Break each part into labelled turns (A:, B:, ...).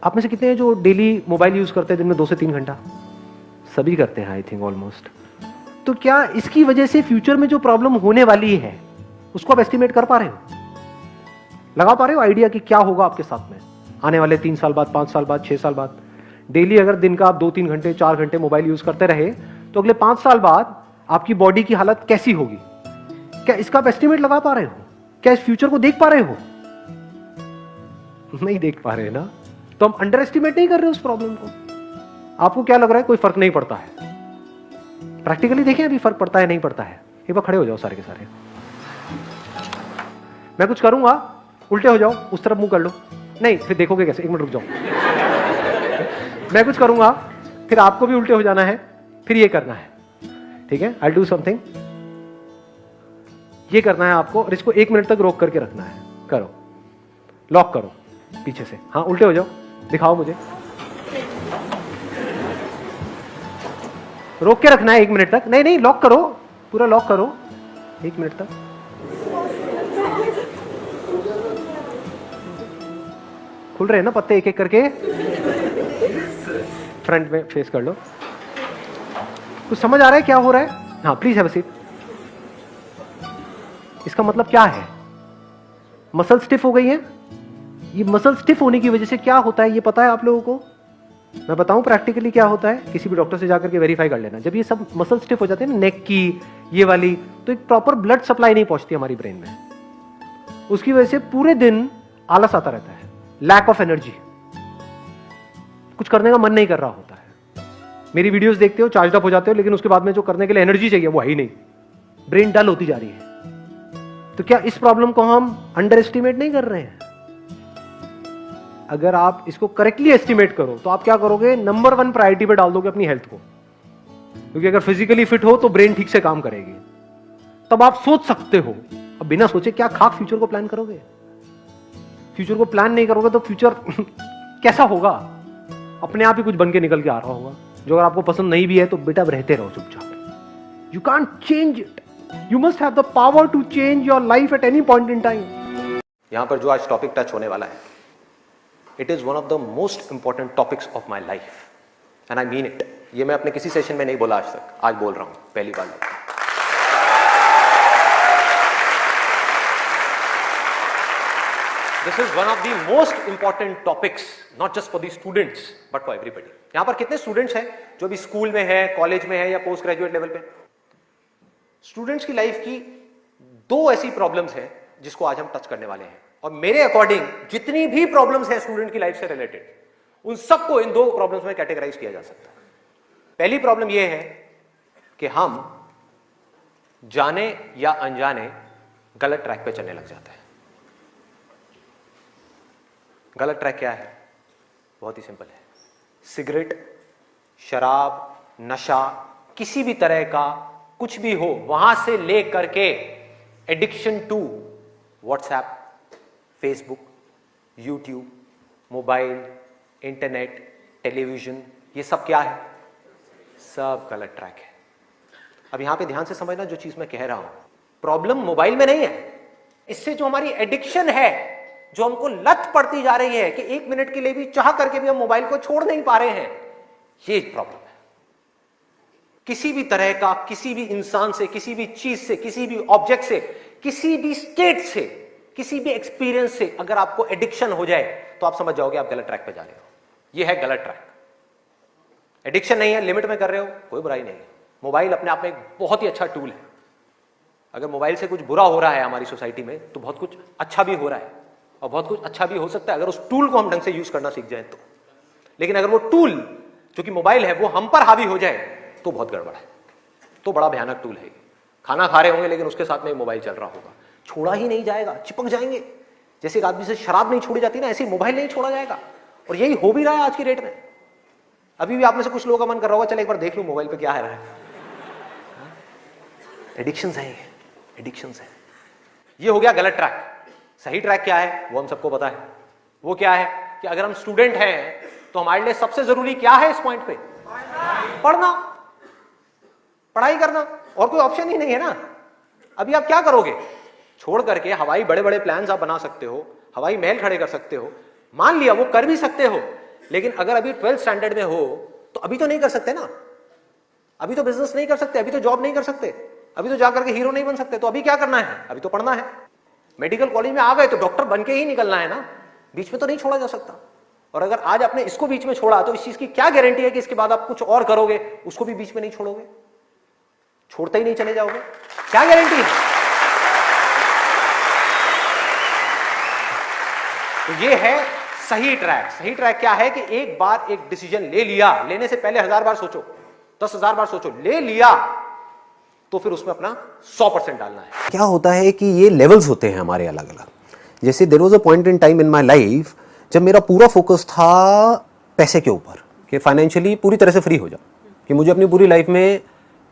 A: आप में से कितने हैं जो डेली मोबाइल यूज करते हैं दिन में 2 से 3 घंटा? सभी करते हैं आई थिंक ऑलमोस्ट। तो क्या इसकी वजह से फ्यूचर में जो प्रॉब्लम होने वाली है उसको आप एस्टिमेट कर पा रहे हो? लगा पा रहे हो आइडिया कि क्या होगा आपके साथ में आने वाले 3 साल बाद, 5 साल बाद, 6 साल बाद? डेली अगर दिन का आप 2-3 घंटे, 4 घंटे मोबाइल यूज करते रहे तो अगले 5 साल बाद आपकी बॉडी की हालत कैसी होगी? क्या इसका आप एस्टिमेट लगा पा रहे हो? क्या इस फ्यूचर को देख पा रहे हो? नहीं देख पा रहे ना, तो हम अंडर एस्टिमेट नहीं कर रहे उस प्रॉब्लम को। आपको क्या लग रहा है कोई फर्क नहीं पड़ता है? प्रैक्टिकली देखें अभी फर्क पड़ता है नहीं पड़ता है। एक बार खड़े हो जाओ सारे के सारे। मैं कुछ करूंगा, उल्टे हो जाओ, उस तरफ मुंह कर लो। नहीं, फिर देखोगे कैसे? 1 मिनट रुक जाओ। मैं कुछ करूंगा, फिर आपको भी उल्टे हो जाना है, फिर ये करना है, ठीक है? आई डू समथिंग, ये करना है आपको, और इसको 1 मिनट तक रोक करके रखना है। करो, लॉक करो पीछे से। हाँ, उल्टे हो जाओ, दिखाओ मुझे। रोक के रखना है 1 मिनट तक। नहीं नहीं, लॉक करो, पूरा लॉक करो 1 मिनट तक। खुल रहे हैं ना पत्ते एक एक करके? फ्रंट में फेस कर लो। कुछ समझ आ रहा है क्या हो रहा है? हाँ, प्लीज हैव अ सीट। इसका मतलब क्या है? मसल स्टिफ हो गई है। ये मसल स्टिफ होने की वजह से क्या होता है ये पता है आप लोगों को? मैं बताऊं प्रैक्टिकली क्या होता है? किसी भी डॉक्टर से जाकर के वेरीफाई कर लेना। जब ये सब मसल स्टिफ हो जाते हैं ना, नेक की ये वाली, तो एक प्रॉपर ब्लड सप्लाई नहीं पहुंचती हमारी ब्रेन में। उसकी वजह से पूरे दिन आलस आता रहता है, लैक ऑफ एनर्जी, कुछ करने का मन नहीं कर रहा होता है। मेरी वीडियोस देखते हो, चार्ज अप हो जाते हो, लेकिन उसके बाद में जो करने के लिए एनर्जी चाहिए वो है ही नहीं। ब्रेन डल होती जा रही है। तो क्या इस प्रॉब्लम को हम अंडर एस्टिमेट नहीं कर रहे हैं? अगर आप इसको करेक्टली एस्टिमेट करो तो आप क्या करोगे? नंबर 1 प्रायोरिटी पे डाल दोगे अपनी हेल्थ को, क्योंकि अगर फिजिकली फिट हो तो ब्रेन ठीक से काम करेगी। तब आप सोच सकते हो। अब बिना सोचे क्या खाक फ्यूचर को प्लान करोगे? फ्यूचर को प्लान नहीं करोगे तो फ्यूचर कैसा होगा? अपने आप ही कुछ बन के निकल के आ रहा होगा, जो अगर आपको पसंद नहीं भी है तो बेटा रहते रहो चुपचाप। You can't change it. You must have the power to change your life at any point in time. यहां पर जो आज टॉपिक टच होने वाला है, it is one of the most important topics of my life and I mean it. ये मैं अपने किसी सेशन में नहीं बोला आज तक, आज बोल रहा हूं पहली बार। This is one of the most important topics, not just for the students but for everybody. यहां पर कितने स्टूडेंट्स हैं जो भी स्कूल में है, कॉलेज में है या पोस्ट ग्रेजुएट लेवल पे? स्टूडेंट्स की लाइफ की 2 ऐसी प्रॉब्लम्स हैं जिसको आज हम टच करने वाले हैं, और मेरे अकॉर्डिंग जितनी भी प्रॉब्लम्स हैं स्टूडेंट की लाइफ से रिलेटेड, उन सबको इन 2 प्रॉब्लम्स में कैटेगराइज किया जा सकता है। पहली प्रॉब्लम यह है कि हम जाने या अनजाने गलत ट्रैक पे चलने लग जाते हैं। गलत ट्रैक क्या है? बहुत ही सिंपल है। सिगरेट, शराब, नशा, किसी भी तरह का कुछ भी हो, वहां से ले करके addiction to WhatsApp, Facebook, YouTube, mobile, internet, television, ये सब क्या है? सब गलत ट्रैक है। अब यहां पे ध्यान से समझना जो चीज मैं कह रहा हूं। प्रॉब्लम मोबाइल में नहीं है, इससे जो हमारी एडिक्शन है, जो हमको लत पड़ती जा रही है कि 1 मिनट के लिए भी चाह करके भी हम मोबाइल को छोड़ नहीं पा रहे हैं, ये प्रॉब्लम है। किसी भी तरह का, किसी भी इंसान से, किसी भी चीज से, किसी भी ऑब्जेक्ट से, किसी भी स्टेट से, किसी भी एक्सपीरियंस से अगर आपको एडिक्शन हो जाए तो आप समझ जाओगे आप गलत ट्रैक पे जा रहे हो। यह है गलत ट्रैक। एडिक्शन नहीं है, लिमिट में कर रहे हो, कोई बुराई नहीं है। मोबाइल अपने आप में एक बहुत ही अच्छा टूल है। अगर मोबाइल से कुछ बुरा हो रहा है हमारी सोसाइटी में तो बहुत कुछ अच्छा भी हो रहा है, और बहुत कुछ अच्छा भी हो सकता है अगर उस टूल को हम ढंग से यूज करना सीख जाए तो। लेकिन अगर वो टूल जो कि मोबाइल है वो हम पर हावी हो जाए तो बहुत गड़बड़ है, तो बड़ा भयानक टूल है। खाना खा रहे होंगे लेकिन उसके साथ में मोबाइल चल रहा होगा, छोड़ा ही नहीं जाएगा, चिपक जाएंगे। जैसे एक आदमी से शराब नहीं छोड़ी जाती ना, ऐसे मोबाइल नहीं छोड़ा जाएगा। और यही हो भी रहा है आज की डेट में। अभी भी आप में से कुछ लोगों का मन कर रहा होगा चल एक बार देख लूं मोबाइल पे क्या है रहा है। एडिक्शंस है, एडिक्शंस है। ये हो गया गलत ट्रैक। सही ट्रैक क्या है वो हम सबको पता है। वो क्या है कि अगर हम स्टूडेंट हैं तो हमारे लिए सबसे जरूरी क्या है इस पॉइंट पे? पढ़ना, पढ़ाई करना, और कोई ऑप्शन ही नहीं है ना। अभी आप क्या करोगे? छोड़ करके हवाई बड़े बड़े प्लान्स आप बना सकते हो, हवाई महल खड़े कर सकते हो, मान लिया वो कर भी सकते हो, लेकिन अगर अभी 12th स्टैंडर्ड में हो तो अभी तो नहीं कर सकते ना, अभी तो बिजनेस नहीं कर सकते, अभी तो जॉब नहीं कर सकते, अभी तो जाकर के हीरो नहीं बन सकते, तो अभी क्या करना है, अभी तो पढ़ना है। मेडिकल कॉलेज में आ गए तो डॉक्टर बन के ही निकलना है ना, बीच में तो नहीं छोड़ा जा सकता। और अगर आज आपने इसको बीच में छोड़ा तो इस चीज की क्या गारंटी है कि इसके बाद आप कुछ और करोगे, उसको भी बीच में नहीं छोड़ोगे, छोड़ते ही नहीं चले जाओगे, क्या गारंटी है। तो ये है सही ट्रैक। सही ट्रैक क्या है कि एक बार एक डिसीजन ले लिया, लेने से पहले 1000 बार सोचो, 10,000 बार सोचो, ले लिया तो फिर उसमें अपना 100% डालना है। क्या होता है कि ये लेवल्स होते हैं हमारे अलग अलग। जैसे there was a point in time in my life जब मेरा पूरा फोकस था पैसे के ऊपर, कि फाइनेंशियली पूरी तरह से फ्री हो जाऊं, कि मुझे अपनी पूरी लाइफ में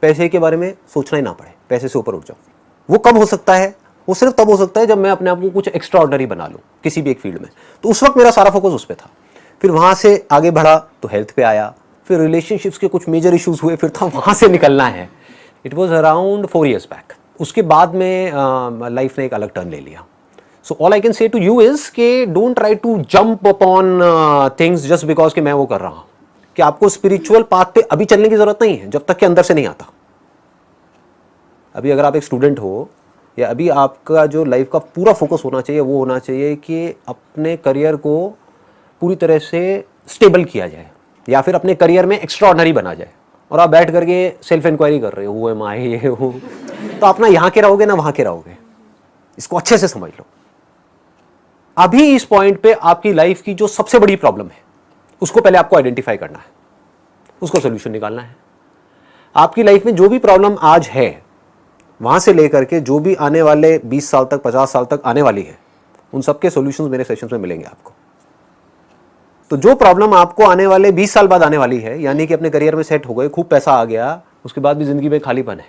A: पैसे के बारे में सोचना ही ना पड़े, पैसे से ऊपर उठ जाऊं। वो कब हो सकता है, वो सिर्फ तब हो सकता है जब मैं अपने आप को कुछ एक्स्ट्रा ऑर्डिनरी बना लूं किसी भी एक फील्ड में। तो उस वक्त मेरा सारा फोकस उस पर था। फिर वहां से आगे बढ़ा तो हेल्थ पे आया, फिर रिलेशनशिप्स के कुछ मेजर इश्यूज हुए, फिर था वहां से निकलना है। It was around 4 years back. उसके बाद में लाइफ ने एक अलग टर्न ले लिया। So all I can say to you is के don't try to jump upon things just because कि मैं वो कर रहा हूं। कि आपको स्पिरिचुअल पाथ पे अभी चलने की जरूरत नहीं है जब तक कि अंदर से नहीं आता। अभी अगर आप एक स्टूडेंट हो, या अभी आपका जो लाइफ का पूरा फोकस होना चाहिए वो होना चाहिए कि अपने करियर को पूरी तरह से स्टेबल किया जाए, या फिर अपने करियर में एक्स्ट्रा ऑर्डिनरी बना जाए। और आप बैठ करके सेल्फ इंक्वायरी कर रहे हो, वो एम आई ये हूँ, तो आप ना यहाँ के रहोगे ना वहाँ के रहोगे। इसको अच्छे से समझ लो। अभी इस पॉइंट पे आपकी लाइफ की जो सबसे बड़ी प्रॉब्लम है उसको पहले आपको आइडेंटिफाई करना है, उसको सोल्यूशन निकालना है। आपकी लाइफ में जो भी प्रॉब्लम आज है, वहां से लेकर के जो भी आने वाले 20 साल तक, 50 साल तक आने वाली है, उन सबके सॉल्यूशंस मेरे सेशंस में मिलेंगे आपको। तो जो प्रॉब्लम आपको आने वाले 20 साल बाद आने वाली है, यानी कि अपने करियर में सेट हो गए, खूब पैसा आ गया, उसके बाद भी जिंदगी में खालीपन है,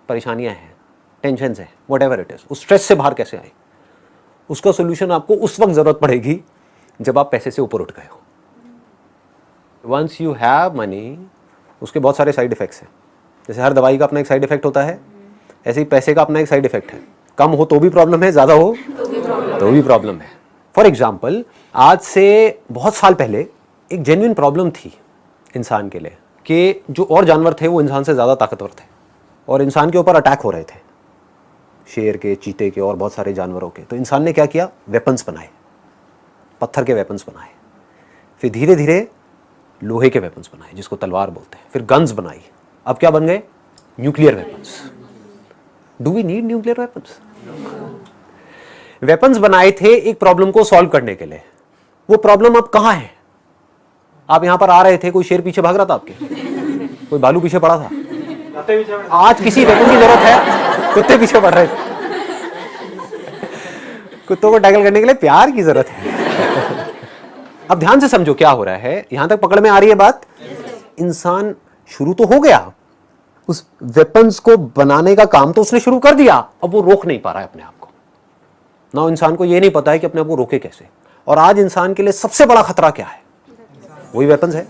A: परेशानियां हैं, टेंशन है, व्हाटएवर इट इज, उस स्ट्रेस से बाहर कैसे आए, उसका सोल्यूशन आपको उस वक्त जरूरत पड़ेगी जब आप पैसे से ऊपर उठ गए हो। वंस यू हैव मनी, उसके बहुत सारे साइड इफेक्ट्स हैं। जैसे हर दवाई का अपना एक साइड इफेक्ट होता है, ऐसे ही पैसे का अपना एक साइड इफेक्ट है। कम हो तो भी प्रॉब्लम है, ज्यादा हो तो भी प्रॉब्लम है। फॉर एग्जाम्पल, आज से बहुत साल पहले एक जेन्युइन प्रॉब्लम थी इंसान के लिए कि जो और जानवर थे वो इंसान से ज़्यादा ताकतवर थे और इंसान के ऊपर अटैक हो रहे थे, शेर के, चीते के और बहुत सारे जानवरों के। तो इंसान ने क्या किया, वेपन्स बनाए, पत्थर के वेपन्स बनाए, फिर धीरे धीरे लोहे के वेपन्स बनाए जिसको तलवार बोलते हैं, फिर गन्स बनाई। अब क्या बन गए, nuclear weapons. Do we need nuclear weapons? Weapons बनाए थे एक प्रॉब्लम को सॉल्व करने के लिए। वो प्रॉब्लम अब कहां है? आप यहां पर आ रहे थे, कोई शेर पीछे भाग रहा था आपके, कोई भालू पीछे पड़ा था, आज किसी वेपन की जरूरत है? कुत्ते पीछे पड़ रहे थे। कुत्तों को टैकल करने के लिए प्यार की जरूरत है। अब ध्यान से समझो क्या हो रहा है, यहां तक पकड़ में आ रही है बात? इंसान शुरू तो हो गया, उस वेपन्स को बनाने का काम तो उसने शुरू कर दिया, अब वो रोक नहीं पा रहा है अपने आप को ना। इंसान को ये नहीं पता है कि अपने आप को रोके कैसे। और आज इंसान के लिए सबसे बड़ा खतरा क्या है? वही वेपन्स है।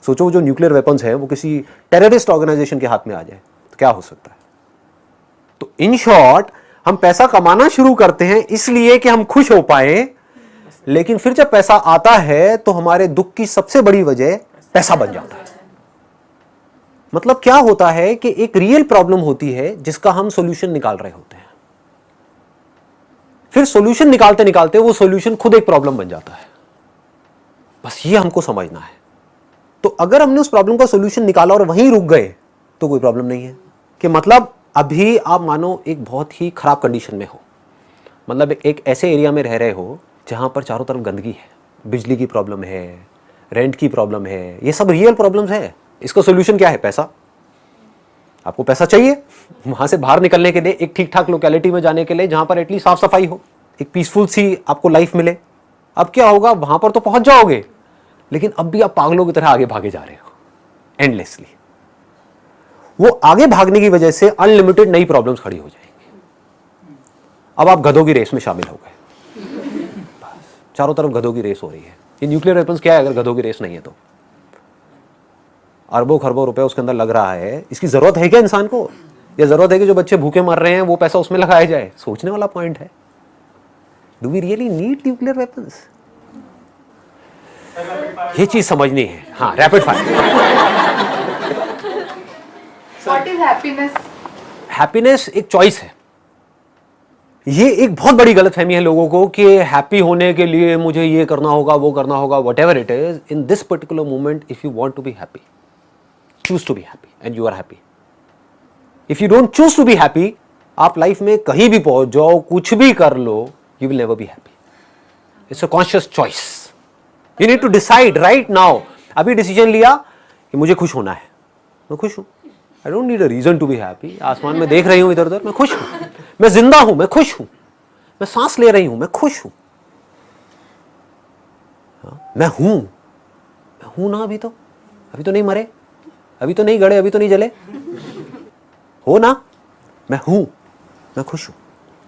A: सोचो जो न्यूक्लियर वेपन्स है वो किसी टेररिस्ट ऑर्गेनाइजेशन के हाथ में आ जाए तो क्या हो सकता है। तो इन शॉर्ट, हम पैसा कमाना शुरू करते हैं इसलिए कि हम खुश हो पाए, लेकिन फिर जब पैसा आता है तो हमारे दुख की सबसे बड़ी वजह पैसा बन जाता है। मतलब क्या होता है कि एक रियल प्रॉब्लम होती है जिसका हम सॉल्यूशन निकाल रहे होते हैं, फिर सॉल्यूशन निकालते निकालते वो सॉल्यूशन खुद एक प्रॉब्लम बन जाता है। बस ये हमको समझना है। तो अगर हमने उस प्रॉब्लम का सॉल्यूशन निकाला और वहीं रुक गए तो कोई प्रॉब्लम नहीं है। कि मतलब अभी आप मानो एक बहुत ही खराब कंडीशन में हो, मतलब एक ऐसे एरिया में रह रहे हो जहां पर चारों तरफ गंदगी है, बिजली की प्रॉब्लम है, रेंट की प्रॉब्लम है, ये सब रियल प्रॉब्लम्स है। इसका सॉल्यूशन क्या है? पैसा। आपको पैसा चाहिए वहां से बाहर निकलने के लिए, एक ठीक ठाक लोकेलिटी में जाने के लिए जहां पर एटलीस्ट साफ सफाई हो, एक पीसफुल सी आपको लाइफ मिले। अब क्या होगा, वहां पर तो पहुंच जाओगे, लेकिन अब भी आप पागलों की तरह आगे भागे जा रहे हो एंडलेसली। वो आगे भागने की वजह से अनलिमिटेड नई प्रॉब्लम्स खड़ी हो जाएंगी। अब आप गधों की रेस में शामिल हो गए, चारों तरफ गधों की रेस हो रही है। ये न्यूक्लियर वेपन्स क्या है अगर गधों की रेस नहीं है तो? अरबों खरबों रुपए उसके अंदर लग रहा है, इसकी जरूरत है क्या इंसान को? या जरूरत है कि जो बच्चे भूखे मर रहे हैं वो पैसा उसमें लगाया जाए? सोचने वाला पॉइंट है। Do we really need nuclear weapons? ये चीज समझनी है। हाँ, rapid fire.
B: What is happiness?
A: Happiness एक चॉइस है। ये एक बहुत बड़ी गलतफहमी है लोगों को कि हैप्पी होने के लिए मुझे ये करना होगा, वो करना होगा, whatever it is. In this particular moment, if you want to be happy, choose to be happy and you are happy. If you don't choose to be happy, आप लाइफ में कहीं भी पहुंच जाओ, कुछ भी कर लो, you will never be happy. It's a conscious choice. You need to decide right now. अभी डिसीजन लिया कि मुझे खुश होना है, मैं खुश हूं। आई don't need a reason to be happy. आसमान में देख रही हूं इधर उधर, मैं खुश हूं। मैं जिंदा हूं, मैं खुश हूं। मैं सांस ले रही हूं, मैं खुश हूं। मैं हूं ना। अभी तो नहीं मरे, अभी तो नहीं गड़े, अभी तो नहीं जले। हो ना, मैं हूं, मैं खुश हूं।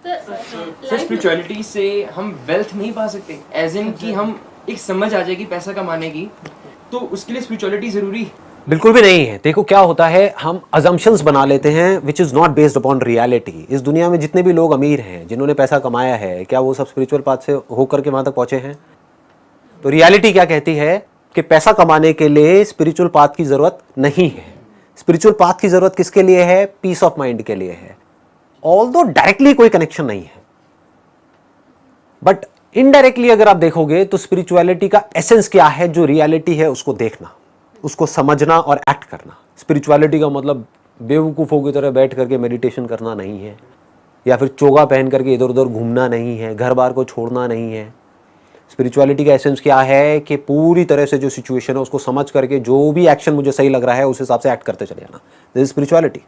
C: सर स्पिरिचुअलिटी से हम वेल्थ नहीं पा सकते, एज इन कि हम एक समझ आ जाएगी पैसा कमाने की, तो उसके लिए स्पिरिचुअलिटी जरूरी है?
A: बिल्कुल भी नहीं है। देखो क्या होता है, हम अजम्पशंस बना लेते हैं which is not based upon reality. इस दुनिया में जितने भी लोग अमीर हैं, जिन्होंने पैसा कमाया है, क्या वो सब स्पिरिचुअल पाथ से होकर के वहां तक पहुंचे हैं? तो रियलिटी क्या कहती है कि पैसा कमाने के लिए स्पिरिचुअल पाथ की जरूरत नहीं है। स्पिरिचुअल पाथ की जरूरत किसके लिए है? पीस ऑफ माइंड के लिए है। ऑल्दो डायरेक्टली कोई कनेक्शन नहीं है, बट इनडायरेक्टली अगर आप देखोगे तो स्पिरिचुअलिटी का एसेंस क्या है, जो रियलिटी है उसको देखना, उसको समझना और एक्ट करना। स्पिरिचुअलिटी का मतलब बेवकूफ़ों की तरह बैठ करके मेडिटेशन करना नहीं है, या फिर चोगा पहन करके इधर उधर घूमना नहीं है, घर बार को छोड़ना नहीं है। स्पिरिचुअलिटी का एसेंस क्या है कि पूरी तरह से जो सिचुएशन है उसको समझ करके जो भी एक्शन मुझे सही लग रहा है उस हिसाब से एक्ट करते चले जाना। This is spirituality.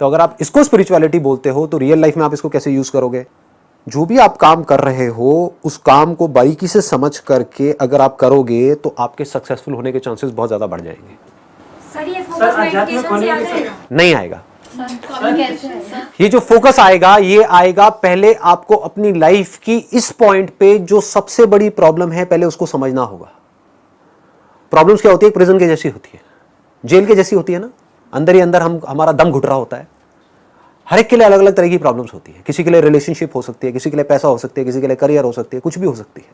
A: तो अगर आप इसको स्पिरिचुअलिटी बोलते हो तो रियल लाइफ में आप इसको कैसे यूज करोगे? जो भी आप काम कर रहे हो उस काम को बारीकी से समझ करके अगर आप करोगे तो आपके सक्सेसफुल होने के चांसेस बहुत ज्यादा बढ़ जाएंगे।
D: सर ये फोकस मेडिटेशन से आता है?
A: नहीं आएगा।
D: कैसे है?
A: ये जो फोकस आएगा, ये आएगा पहले आपको अपनी लाइफ की इस पॉइंट पे जो सबसे बड़ी प्रॉब्लम है पहले उसको समझना होगा। प्रॉब्लम्स क्या होती है? प्रिजन के जैसी होती है, जेल के जैसी होती है ना। अंदर ही अंदर हमारा दम घुट रहा होता है। हर एक के लिए अलग अलग तरह की प्रॉब्लम्स होती है। किसी के लिए रिलेशनशिप हो सकती है, किसी के लिए पैसा हो सकती है, किसी के लिए करियर हो सकती है, कुछ भी हो सकती है।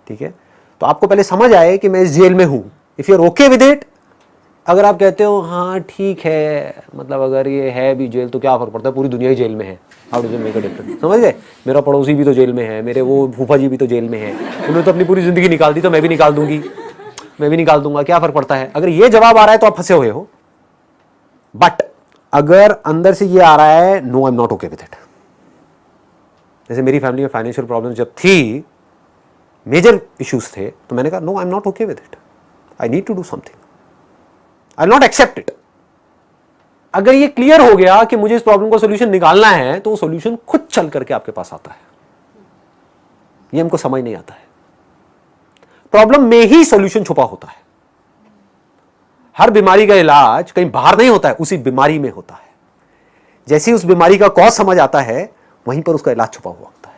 A: ठीक है, तो आपको पहले समझ आए कि मैं इस जेल में हूं। If you are okay with it, अगर आप कहते हो हाँ ठीक है, मतलब अगर ये है भी जेल तो क्या फर्क पड़ता है, पूरी दुनिया ही जेल में है, how does it make a difference? समझ गए? मेरा पड़ोसी भी तो जेल में है, मेरे वो फूफा जी भी तो जेल में है, उन्होंने तो अपनी पूरी जिंदगी निकाल दी, तो मैं भी निकाल दूंगी, मैं भी निकाल दूंगा, क्या फर्क पड़ता है? अगर ये जवाब आ रहा है तो आप फंसे हुए हो। बट अगर अंदर से ये आ रहा है no I am not okay with it, जैसे मेरी फैमिली में फाइनेंशियल प्रॉब्लम जब थी, मेजर इश्यूज थे, तो मैंने कहा no I am not okay with it, I need to do something, I will not accept it. अगर ये क्लियर हो गया कि मुझे इस प्रॉब्लम का सोल्यूशन निकालना है, तो वो सोल्यूशन खुद चल करके आपके पास आता है। ये हमको समझ नहीं आता है। प्रॉब्लम में ही सोल्यूशन छुपा होता है। हर बीमारी का इलाज कहीं बाहर नहीं होता है, उसी बीमारी में होता है। जैसे ही उस बीमारी का कॉज समझ आता है, वहीं पर उसका इलाज छुपा हुआ होता है।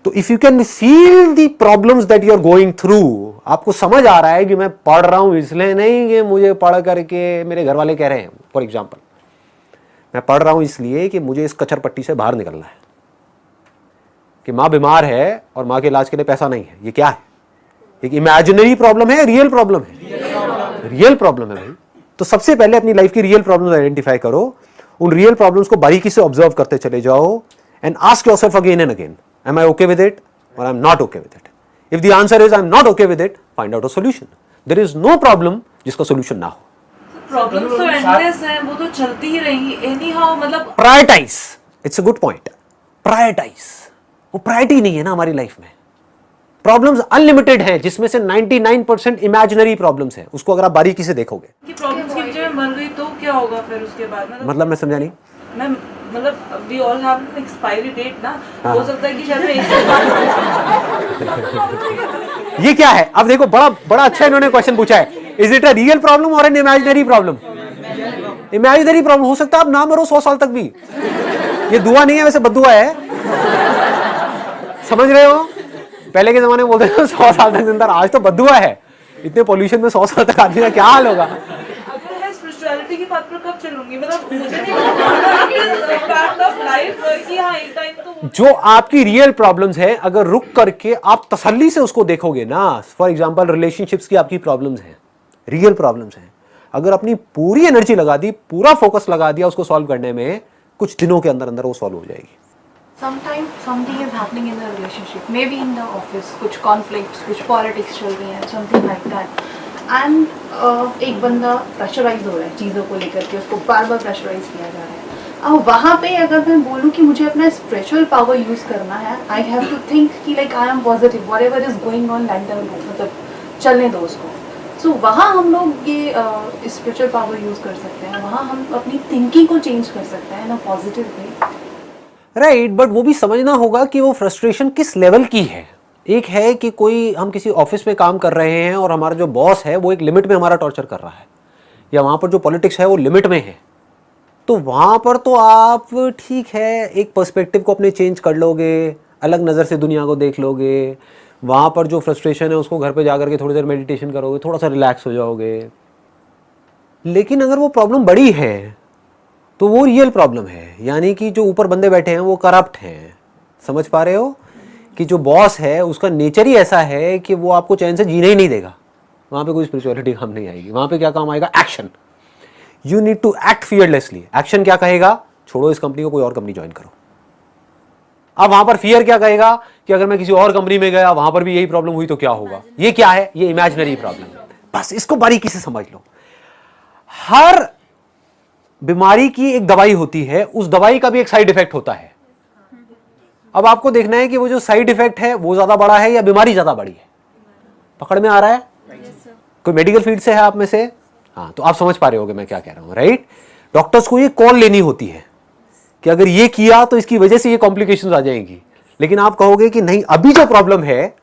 A: तो if you can feel the problems that you are going through, आपको समझ आ रहा है कि मैं पढ़ रहा हूं इसलिए नहीं कि मुझे पढ़ करके मेरे घर वाले कह रहे हैं, फॉर एग्जाम्पल मैं पढ़ रहा हूं इसलिए कि मुझे इस कचर पट्टी से बाहर निकलना है, कि माँ बीमार है और माँ के इलाज के लिए पैसा नहीं है। ये क्या है? एक इमेजिनरी प्रॉब्लम है, रियल प्रॉब्लम है? रियल प्रॉब्लम है भाई। तो सबसे पहले अपनी लाइफ की रियल प्रॉब्लम आइडेंटिफाई करो, उन रियल प्रॉब्लम्स को बारीकी से ऑब्जर्व करते चले जाओ and ask yourself again and again, am I okay with it or I'm not okay with it? If the answer is I'm not okay with it, find out a solution. There is no problem जिसका solution ना हो।
B: Problems तो endless हैं, वो तो चलती ही रहेंगी any how. मतलब
A: Prioritize. It's a good point. Prioritize. वो प्रायोरिटी नहीं है ना हमारी लाइफ में। प्रॉब्लम्स अनलिमिटेड हैं, जिसमें से 99% इमेजिनरी प्रॉब्लम्स हैं। उसको अगर आप बारीकी से देखोगे,
B: कि प्रॉब्लम्स की वजह मर गई तो क्या होगा फिर उसके बाद?
A: मतलब मैं समझा नहीं।
B: मैं मतलब we all have an expiry date ना। हो सकता है कि शायद मैं
A: ये क्या है? अब देखो, बड़ा बड़ा अच्छा इन्होंने क्वेश्चन पूछा है। Is it a real problem और an imaginary problem? Imaginary problem हो सकता है आप ना मरो 100 साल तक भी। ये दुआ नहीं है, वैसे बद्दुआ है। समझ रहे हो? पहले के जमाने में बोलते थे 100 साल तक जिंदा, आज तो बद्दुआ है। इतने पोल्यूशन में 100 साल तक आदमी का क्या हाल होगा?
B: स्पिरिचुअलिटी की बात पर कब लूंगी, मतलब मुझे नहीं फैक्ट ऑफ लाइफ कि हाँ एक टाइम तो
A: जो आपकी रियल प्रॉब्लम्स है, अगर रुक करके आप तसल्ली से उसको देखोगे ना, फॉर एग्जांपल रिलेशनशिप्स की आपकी प्रॉब्लम्स हैं, रियल प्रॉब्लम्स हैं, अगर अपनी पूरी एनर्जी लगा दी, पूरा फोकस लगा दिया उसको सॉल्व करने में, कुछ दिनों के अंदर अंदर वो सॉल्व हो जाएगी।
E: Sometimes something is happening in the relationship, maybe in the office, कुछ conflicts, कुछ politics चल रही हैं, something like that. And एक बंदा प्रेशराइज हो रहा है चीज़ों को लेकर के, उसको बार बार प्रेशराइज किया जा रहा है। अब वहाँ पे अगर मैं बोलूँ कि मुझे अपना स्पिरिचुअल पावर यूज़ करना है, आई हैव टू थिंक कि like I am positive, whatever is going on let them go, मतलब चलने दो उसको। सो वहाँ हम लोग ये स्पिरिचुअल पावर यूज़ कर सकते हैं, वहाँ हम अपनी थिंकिंग को चेंज कर सकते हैं in a positive way.
A: Right, but वो भी समझना होगा कि वो फ्रस्ट्रेशन किस लेवल की है। एक है कि कोई हम किसी ऑफिस में काम कर रहे हैं और हमारा जो बॉस है वो एक लिमिट में हमारा टॉर्चर कर रहा है, या वहाँ पर जो पॉलिटिक्स है वो लिमिट में है, तो वहाँ पर तो आप ठीक है एक पर्सपेक्टिव को अपने चेंज कर लोगे, अलग नज़र से दुनिया को देख लोगे, वहाँ पर जो फ्रस्ट्रेशन है उसको घर पे जाकर के थोड़ी देर मेडिटेशन करोगे, थोड़ा सा रिलैक्स हो जाओगे। लेकिन अगर वो प्रॉब्लम बड़ी है तो वो रियल प्रॉब्लम है, यानी कि जो ऊपर बंदे बैठे हैं वो करप्ट हैं। समझ पा रहे हो कि जो बॉस है उसका नेचर ही ऐसा है कि वो आपको चैन से जीने ही नहीं देगा। वहाँ पे कोई स्पिरिचुअलिटी काम नहीं आएगी, वहाँ पे क्या काम आएगा? Action. You need to act fearlessly. Action क्या कहेगा? छोड़ो इस कंपनी को, कोई और कंपनी ज्वाइन करो। अब वहां पर फियर क्या कहेगा कि अगर मैं किसी और कंपनी में गया, वहां पर भी यही प्रॉब्लम हुई तो क्या होगा? ये क्या है? ये इमेजिनरी प्रॉब्लम है। बस इसको बारीकी से समझ लो। हर बीमारी की एक दवाई होती है, उस दवाई का भी एक साइड इफेक्ट होता है। अब आपको देखना है कि वो जो साइड इफेक्ट है वो ज्यादा बड़ा है या बीमारी ज्यादा बड़ी है। पकड़ में आ रहा है? कोई मेडिकल फील्ड से है आप में से? हाँ, तो आप समझ पा रहे होगे मैं क्या कह रहा हूं, राइट? डॉक्टर्स को ये कॉल लेनी होती है कि अगर ये किया तो इसकी वजह से ये कॉम्प्लिकेशंस आ जाएंगी, लेकिन आप कहोगे कि नहीं, अभी जो प्रॉब्लम है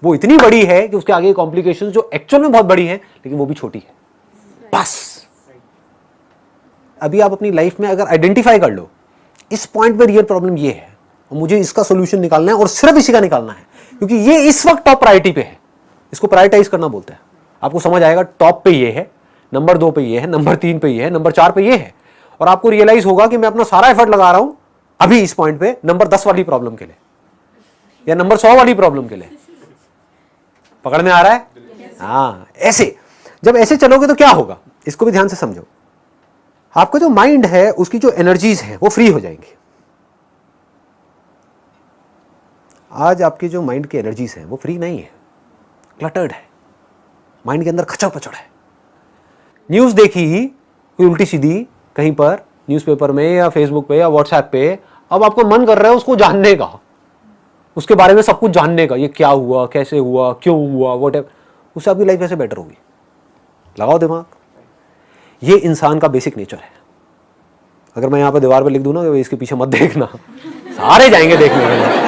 A: वो इतनी बड़ी है कि उसके आगे कॉम्प्लिकेशंस जो एक्चुअल में बहुत बड़ी है लेकिन वो भी छोटी है। बस अभी आप अपनी लाइफ में अगर आइडेंटिफाई कर लो इस पॉइंट पे रियल प्रॉब्लम ये है और मुझे इसका सोल्यूशन निकालना है और सिर्फ इसी का निकालना है, क्योंकि ये इस वक्त टॉप प्रायोरिटी पे है। इसको प्रायोरिटाइज करना बोलते हैं। आपको समझ आएगा टॉप पे ये है, नंबर 2 पे ये है, नंबर 3 पे ये है, नंबर 4 पे ये है, और आपको रियलाइज होगा कि मैं अपना सारा एफर्ट लगा रहा हूं अभी इस पॉइंट पे नंबर 10 वाली प्रॉब्लम के लिए या नंबर 100 वाली प्रॉब्लम के लिए। पकड़ में आ रहा है? हाँ, ऐसे जब ऐसे चलोगे तो क्या होगा, इसको भी ध्यान से समझो। आपका जो माइंड है उसकी जो एनर्जीज है वो फ्री हो जाएंगी। आज आपकी जो माइंड की एनर्जीज है वो फ्री नहीं है, क्लटर्ड है, माइंड के अंदर खचड़ पचड़ है। न्यूज देखी कोई उल्टी सीधी कहीं पर न्यूज़पेपर में या फेसबुक पे या व्हाट्सएप पे, अब आपको मन कर रहा है उसको जानने का, उसके बारे में सब कुछ जानने का, ये क्या हुआ, कैसे हुआ, क्यों हुआ, व्हाटएवर, उससे आपकी लाइफ कैसे बेटर होगी? लगाओ दिमाग। ये इंसान का बेसिक नेचर है। अगर मैं यहां पर दीवार पर लिख दूं ना कि इसके पीछे मत देखना, सारे जाएंगे देखने के लिए।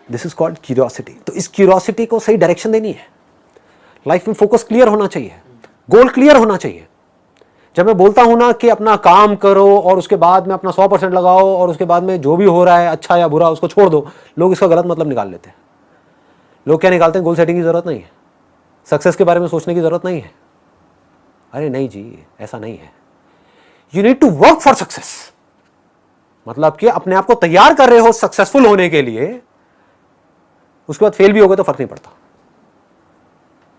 A: This is called curiosity. तो इस क्यूरियोसिटी को सही डायरेक्शन देनी है। लाइफ में फोकस क्लियर होना चाहिए, गोल क्लियर होना चाहिए। जब मैं बोलता हूं ना कि अपना काम करो और उसके बाद में अपना 100% लगाओ और उसके बाद में जो भी हो रहा है अच्छा या बुरा उसको छोड़ दो, लोग इसका गलत मतलब निकाल लेते हैं। लोग क्या निकालते हैं? गोल सेटिंग की जरूरत नहीं है, सक्सेस के बारे में सोचने की जरूरत नहीं है। अरे नहीं जी, ऐसा नहीं है। You need to work for success. मतलब कि अपने आप को तैयार कर रहे हो सक्सेसफुल होने के लिए, उसके बाद फेल भी हो गए तो फर्क नहीं पड़ता।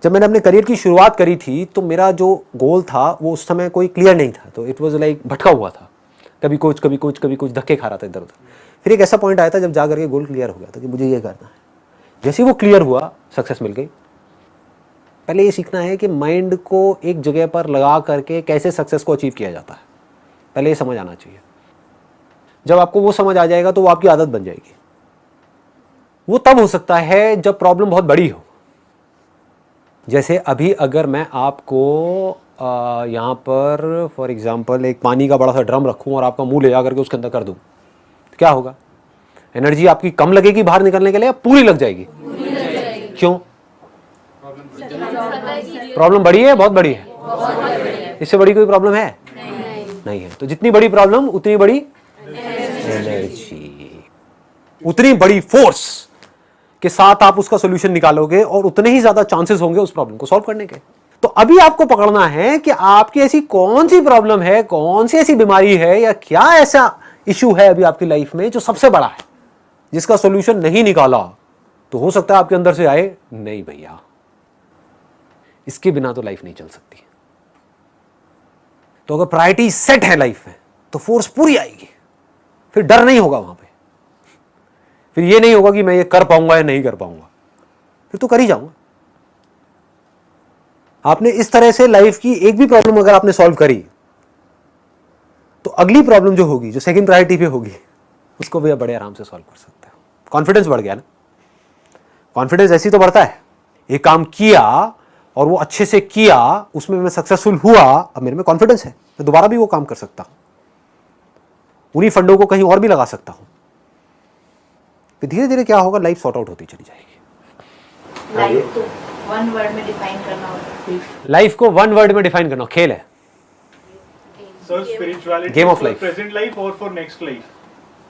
A: जब मैंने अपने करियर की शुरुआत करी थी तो मेरा जो गोल था वो उस समय कोई क्लियर नहीं था, तो इट वाज लाइक भटका हुआ था, कभी कुछ कभी कुछ कभी कुछ, धक्के खा रहा था इधर उधर। फिर एक ऐसा पॉइंट आया था जब जा करके गोल क्लियर हो गया था कि मुझे ये करना है। जैसे ही वो क्लियर हुआ, सक्सेस मिल गई। पहले ये सीखना है कि माइंड को एक जगह पर लगा करके कैसे सक्सेस को अचीव किया जाता है, पहले ये समझ आना चाहिए। जब आपको वो समझ आ जाएगा तो वो आपकी आदत बन जाएगी। वो तब हो सकता है जब प्रॉब्लम बहुत बड़ी हो। जैसे अभी अगर मैं आपको यहाँ पर फॉर एग्जांपल एक पानी का बड़ा सा ड्रम रखूँ और आपका मुंह ले जा करके उसके अंदर कर दूँ, तो क्या होगा? एनर्जी आपकी कम लगेगी बाहर निकलने के लिए या पूरी लग जाएगी? क्यों? प्रॉब्लम बड़ी है, बहुत बड़ी है। इससे बड़ी कोई प्रॉब्लम है? नहीं है। तो जितनी बड़ी प्रॉब्लम उतनी बड़ी एनर्जी, उतनी बड़ी फोर्स के साथ आप उसका सॉल्यूशन निकालोगे और उतने ही ज्यादा चांसेस होंगे उस प्रॉब्लम को सॉल्व करने के। तो अभी आपको पकड़ना है कि आपकी ऐसी कौन सी प्रॉब्लम है, कौन सी ऐसी बीमारी है, या क्या ऐसा इश्यू है अभी आपकी लाइफ में जो सबसे बड़ा है, जिसका सॉल्यूशन नहीं निकाला तो हो सकता है आपके अंदर से आए, नहीं भैया इसके बिना तो लाइफ नहीं चल सकती। तो अगर प्रायोरिटी सेट है लाइफ में तो फोर्स पूरी आएगी, फिर डर नहीं होगा वहां पे, फिर ये नहीं होगा कि मैं ये कर पाऊंगा या नहीं कर पाऊंगा, फिर तो कर ही जाऊंगा। आपने इस तरह से लाइफ की एक भी प्रॉब्लम अगर आपने सॉल्व करी तो अगली प्रॉब्लम जो होगी, जो सेकंड प्रायोरिटी पे होगी, उसको भी आप बड़े आराम से सॉल्व कर सकते हैं। कॉन्फिडेंस बढ़ गया ना, कॉन्फिडेंस ऐसी तो बढ़ता है, एक काम किया और वो अच्छे से किया, उसमें मैं सक्सेसफुल हुआ, अब मेरे में कॉन्फिडेंस है, मैं दोबारा भी वो काम कर सकता हूं, उन्हीं फंडों को कहीं और भी लगा सकता हूं। फिर धीरे धीरे क्या होगा, लाइफ सॉर्ट आउट होती चली जाएगी।
E: लाइफ को वन वर्ड में डिफाइन करना होगा।
A: लाइफ को वन वर्ड में डिफाइन करना खेल है,
F: Sir, spirituality
A: Game of
F: for
A: life.
F: present life or for next life?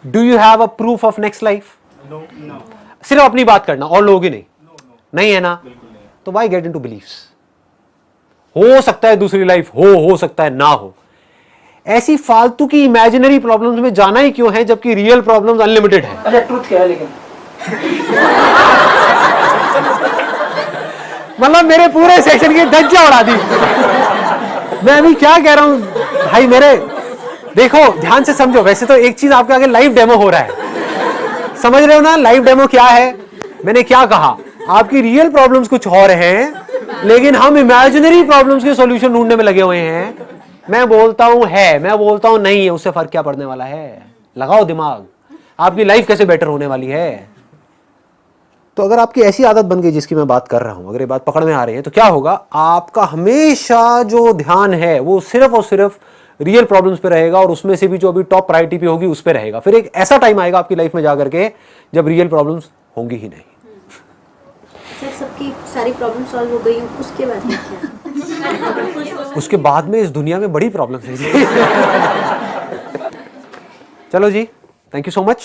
A: Do you have a proof of next life?
F: No, no,
A: सिर्फ अपनी बात करना और लोगों की नहीं, नहीं है ना,
F: बिल्कुल नहीं।
A: तो वाई गेट इनटू बिलीव्स? हो सकता है दूसरी लाइफ हो सकता है ना हो, ऐसी फालतू की इमेजिनरी प्रॉब्लम्स में जाना ही क्यों है जबकि रियल प्रॉब्लम्स अनलिमिटेड है।
C: अच्छा ट्रुथ क्या है लेकिन?
A: मतलब मेरे पूरे सेक्शन की धज्जा उड़ा दी। मैं अभी क्या कह रहा हूं भाई मेरे, देखो ध्यान से समझो। वैसे तो एक चीज आपके आगे लाइव डेमो हो रहा है, समझ रहे हो ना लाइव डेमो क्या है? मैंने क्या कहा, आपकी रियल प्रॉब्लम्स कुछ और हैं, लेकिन हम इमेजिनरी प्रॉब्लम्स के सॉल्यूशन ढूंढने में लगे हुए हैं। मैं बोलता हूं है, मैं बोलता हूं नहीं है, उससे फर्क क्या पड़ने वाला है? लगाओ दिमाग, आपकी लाइफ कैसे बेटर होने वाली है। तो अगर आपकी ऐसी आदत बन गई जिसकी मैं बात कर रहा हूं, अगर ये बात पकड़ में आ रही है, तो क्या होगा, आपका हमेशा जो ध्यान है वो सिर्फ और सिर्फ रियल प्रॉब्लम्स पे रहेगा, और उसमें से भी जो अभी टॉप प्रायोरिटी पे होगी उस पे रहेगा। फिर एक ऐसा टाइम आएगा आपकी लाइफ में जाकर के जब रियल प्रॉब्लम्स होंगी ही नहीं।
G: सर सबकी सारी प्रॉब्लम सॉल्व हो गई, उसके बाद में क्या?
A: उसके बाद में इस दुनिया में बड़ी प्रॉब्लम्स है। चलो जी, थैंक यू सो मच।